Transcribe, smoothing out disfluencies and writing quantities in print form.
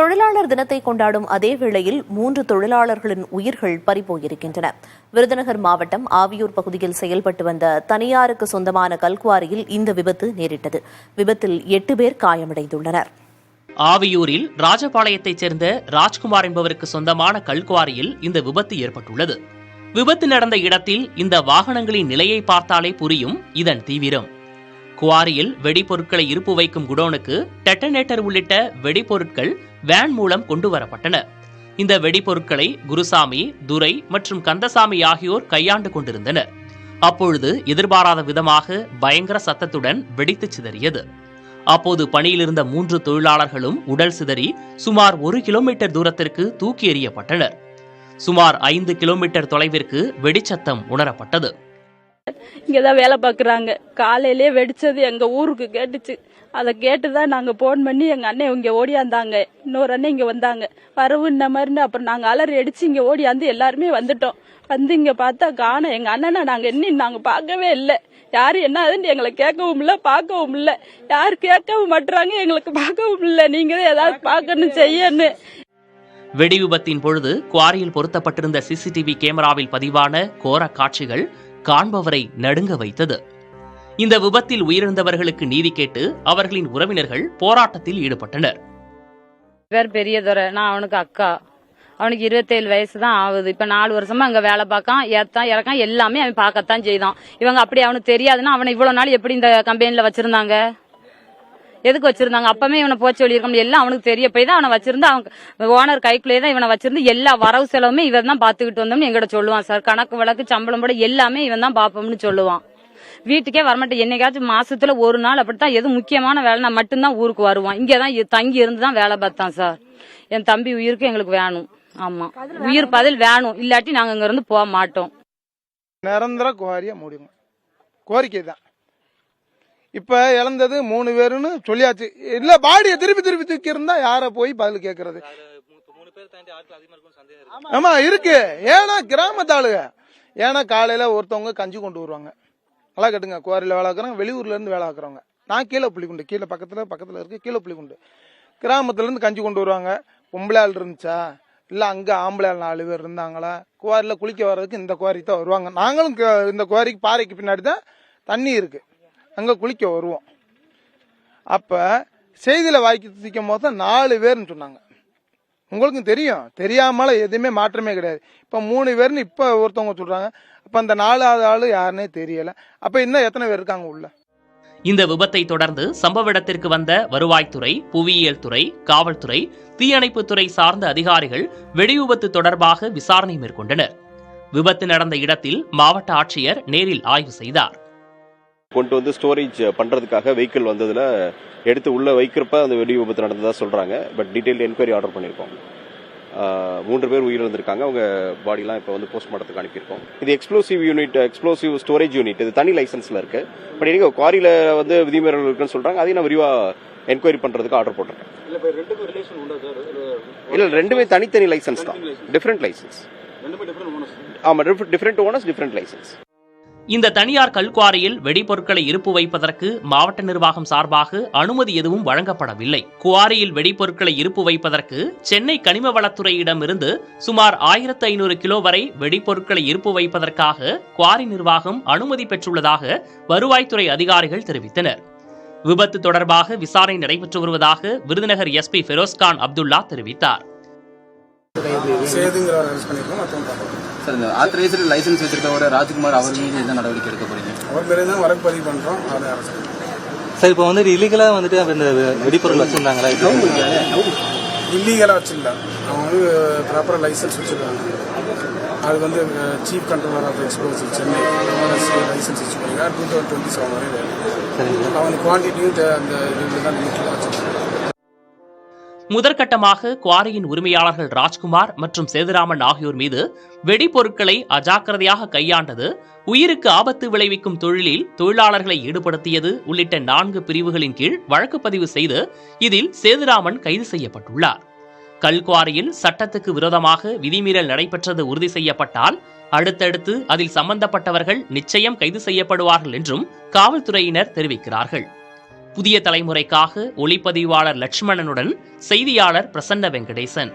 தொழிலாளர் தினத்தை கொண்டாடும் அதே வேளையில் 3 தொழிலாளர்களின் உயிர்கள் பறிபோயிருக்கின்றன. விருதுநகர் மாவட்டம் ஆவியூர் பகுதியில் செயல்பட்டு வந்த தனியாருக்கு சொந்தமான கல்குவாரியில் இந்த விபத்து நேரிட்டது. விபத்தில் 8 பேர் காயமடைந்துள்ளனர். ஆவியூரில் ராஜபாளையத்தைச் சேர்ந்த ராஜ்குமார் என்பவருக்கு சொந்தமான கல்குவாரியில் இந்த விபத்து ஏற்பட்டுள்ளது. விபத்து நடந்த இடத்தில் இந்த வாகனங்களின் நிலையை பார்த்தாலே புரியும் இதன் தீவிரம். குவாரியில் வெடிபொருட்களை இருப்பு வைக்கும் குடோனுக்கு டெட்டனேட்டர் உள்ளிட்ட வெடிபொருட்கள் வேன் மூலம் கொண்டு வரப்பட்டன. இந்த வெடிபொருட்களை குருசாமி, துரை மற்றும் கந்தசாமி ஆகியோர் கையாண்டு கொண்டிருந்தனர். அப்பொழுது எதிர்பாராத விதமாக பயங்கர சத்தத்துடன் வெடித்து சிதறியது. அப்போது பணியிலிருந்த 3 தொழிலாளர்களும் உடல் சிதறி சுமார் 1 கிலோமீட்டர் தூரத்திற்கு தூக்கி எறியப்பட்டனர். சுமார் 5 கிலோமீட்டர் தொலைவிற்கு வெடிச்சத்தம் உணரப்பட்டது. இங்கதான் வேலை பாக்குறாங்க. காலையிலேயே வெடிச்சது எங்க ஊருக்கு கேட்டுச்சு. அதை கேட்டுதான் நாங்க போன் பண்ணி எங்க அண்ணன் இங்க ஓடியாந்தாங்க. இன்னொரு அண்ணன் இங்க வந்தாங்க. வரவு இந்த மாதிரி அப்புறம் நாங்க அலறி அடிச்சு இங்க ஓடியாந்து எல்லாருமே வந்துட்டோம். வந்து இங்க பார்த்தா காணோம். எங்க அண்ணனை நாங்க பார்க்கவே இல்லை. யாரு என்ன அதுன்னு எங்களை கேட்கவும் இல்ல, பார்க்கவும் இல்ல. யாரு கேட்கவும் மாட்டுறாங்க, எங்களுக்கு பார்க்கவும் இல்ல. நீங்க ஏதாவது பார்க்கணும் செய்யணும். வெடி விபத்தின் பொழுது குவாரியில் பொருத்தப்பட்டிருந்த சிசிடிவி கேமராவில் பதிவான கோர காட்சிகள் காண்பவரை நடுங்க வைத்தது. இந்த விபத்தில் உயிரிழந்தவர்களுக்கு நீதி கேட்டு அவர்களின் உறவினர்கள் போராட்டத்தில் ஈடுபட்டனர். பெரியதுரை, நான் அவனுக்கு அக்கா. அவனுக்கு 27 வயசு தான் ஆகுது. இப்ப 4 வருஷமா அங்க வேலை பார்க்கான், ஏத்தான் இறக்கான், எல்லாமே அவன் பார்க்கத்தான் செய்தான். இவங்க அப்படி அவனுக்கு தெரியாதுன்னா அவனை இவ்வளவு நாள் எப்படி இந்த கம்பெனில வச்சிருந்தாங்க? எதுக்கு வச்சிருந்தாங்க? அப்பவே இவனை போச்சு சொல்லியிருக்கோம். எல்லாம் அவனுக்கு தெரிய போய் தான் அவனை வச்சிருந்து, அவன் ஓனர் கைக்குள்ளேயே தான் இவனை வச்சிருந்து எல்லா வரவு செலவுமே இவன் தான் பாத்துக்கிட்டு வந்தோம்னு எங்கிட்ட சொல்லுவான் சார். கணக்கு வழக்கு சம்பளம் போட எல்லாமே இவன் தான் பாப்போம்னு சொல்லுவான். வீட்டுக்கே வரமாட்டேன். என்னைக்காச்சும் மாசத்துல ஒரு நாள் அப்படித்தான் எது முக்கியமான வேலை நான் மட்டும்தான் ஊருக்கு வருவான். இங்கதான் தங்கி இருந்து தான் வேலை பார்த்தான் சார். என் தம்பி உயிருக்கு எங்களுக்கு வேணும். ஆமா, உயிர் பதில் வேணும். இல்லாட்டி நாங்க இங்க இருந்து போக மாட்டோம். நிரந்தர குவாரியா முடியும் கோரிக்கை தான். இப்ப இழந்தது 3 பேருன்னு சொல்லியாச்சு. இல்ல பாடியை திருப்பி தூக்கி இருந்தா யார போய் பதில் கேட்கறது? ஆமா இருக்கு. ஏன்னா கிராமத்து ஆளுங்க. ஏன்னா காலையில ஒருத்தவங்க கஞ்சி கொண்டு வருவாங்க. நல்லா கட்டுங்க, குவாரியில வேலை ஆக்குறாங்க. வெளியூர்ல இருந்து வேலை ஆக்குறவங்க. நான் கீழப்புள்ளிக்குண்டு, கீழே பக்கத்துல இருக்கு கீழப்புள்ளிக்குண்டு. கிராமத்துல இருந்து கஞ்சி கொண்டு வருவாங்க. பொம்பளை ஆள் இருந்துச்சா இல்ல அங்க ஆம்பளை ஆள் 4 பேர் இருந்தாங்களா? குவாரியில குளிக்க வர்றதுக்கு இந்த குவாரி தான் வருவாங்க. நாங்களும் இந்த குவாரிக்கு பாறைக்கு பின்னாடி தான் தண்ணி இருக்கு, அங்க குளிக்க வருவோம். அப்ப செய்தியில வாய்க்கு தூக்கும் போது 4 பேர்னு சொன்னாங்க. உங்களுக்கு தெரியும், தெரியாமல எதுவுமே மாற்றமே கிடையாது. இப்ப 3 பேர்னு இப்ப ஒருத்தவங்க சொல்றாங்க. அப்ப அந்த 4வது ஆளு யாருன்னே தெரியல. அப்ப இன்னும் எத்தனை பேர் இருக்காங்க உள்ள? இந்த விபத்தை தொடர்ந்து சம்பவ இடத்திற்கு வந்த வருவாய்த்துறை, புவியியல் துறை, காவல்துறை, தீயணைப்புத்துறை சார்ந்த அதிகாரிகள் வெடி விபத்து தொடர்பாக விசாரணை மேற்கொண்டனர். விபத்து நடந்த இடத்தில் மாவட்ட ஆட்சியர் நேரில் ஆய்வு செய்தார். கொண்டு வந்து ஸ்டோரேஜ் பண்றதுக்காக வெஹிக்கிள் வந்ததுல எடுத்து உள்ள வைக்கிறப்ப அந்த வெடி விபத்து நடந்ததா சொல்றாங்க. பட் டீடைல் என்கொயரி ஆர்டர் பண்ணிருக்கோம். 3 பேர் உயிரிழந்திருக்காங்க. அவங்க பாடிலாம் இப்போ வந்து போஸ்ட்மார்ட்டத்துக்கு அனுப்பியிருக்கோம். இது explosive unit, explosive storage unit. இது தனி லைசன்ஸ்ல இருக்கு. பட் இன்னைக்கு குவாரியில வந்து விதிமீறல் இருக்குன்னு சொல்றாங்க. அதையும் நான் விரிவா என்கொயரி பண்றதுக்கு ஆர்டர் போட்டிருக்கேன். இல்ல, ரெண்டுமே தனித்தனி லைசன்ஸ் தான், டிஃபரெண்ட் லைசன்ஸ். ஆமா, டிஃபரெண்ட் ஓனர்ஸ், டிஃபரெண்ட் லைசன்ஸ். இந்த தனியார் கல்குவாரியில் வெடிபொருட்களை இருப்பு வைப்பதற்கு மாவட்ட நிர்வாகம் சார்பாக அனுமதி எதுவும் வழங்கப்படவில்லை. குவாரியில் வெடிபொருட்களை இருப்பு வைப்பதற்கு சென்னை கனிம வளத்துறையிடம் இருந்து சுமார் 1500 கிலோ வரை வெடிபொருட்களை இருப்பு வைப்பதற்காக குவாரி நிர்வாகம் அனுமதி பெற்றுள்ளதாக வருவாய்த்துறை அதிகாரிகள் தெரிவித்தனர். விபத்து தொடர்பாக விசாரணை நடைபெற்று வருவதாக விருதுநகர் எஸ்பி ஃபெரோஸ்கான் அப்துல்லா தெரிவித்தார். லைசன்ஸ் வச்சிருக்க ராஜ்குமார் அவர் மீது என்ன நடவடிக்கை எடுக்க போறீங்க? அவர் மேலே தான் வழக்கு பதிவு பண்றோம். சார், இப்போ வந்து இல்லீகலா வந்துட்டு இந்த வெடிப்பொருள் வச்சிருந்தாங்களா? இல்லீகலா வச்சிருந்தா அவங்க வந்து ப்ராப்பரா லைசன்ஸ் வச்சிருக்காங்க. அது வந்து chief controller of explosive Chennai licence வச்சிருக்காங்க. 2027 வரை அவங்க குவான்டிட்டியும் அந்த இதுல தான் லிமிட்ல வச்சிருக்காங்க. முதற்கட்டமாக குவாரியின் உரிமையாளர்கள் ராஜ்குமார் மற்றும் சேதுராமன் ஆகியோர் மீது வெடிபொருட்களை அஜாக்கிரதையாக கையாண்டது, உயிருக்கு ஆபத்து விளைவிக்கும் தொழிலில் தொழிலாளர்களை ஈடுபடுத்தியது உள்ளிட்ட 4 பிரிவுகளின் கீழ் வழக்கு பதிவு செய்து இதில் சேதுராமன் கைது செய்யப்பட்டுள்ளார். கல்குவாரியில் சட்டத்துக்கு விரோதமாக விதிமீறல் நடைபெற்றது உறுதி செய்யப்பட்டால் அடுத்தடுத்து அதில் சம்பந்தப்பட்டவர்கள் நிச்சயம் கைது செய்யப்படுவார்கள் என்றும் காவல்துறையினர் தெரிவிக்கிறார்கள். புதிய தலைமுறைக்காக ஒளிப்பதிவாளர் லட்சுமணனுடன் செய்தியாளர் பிரசன்ன வெங்கடேசன்.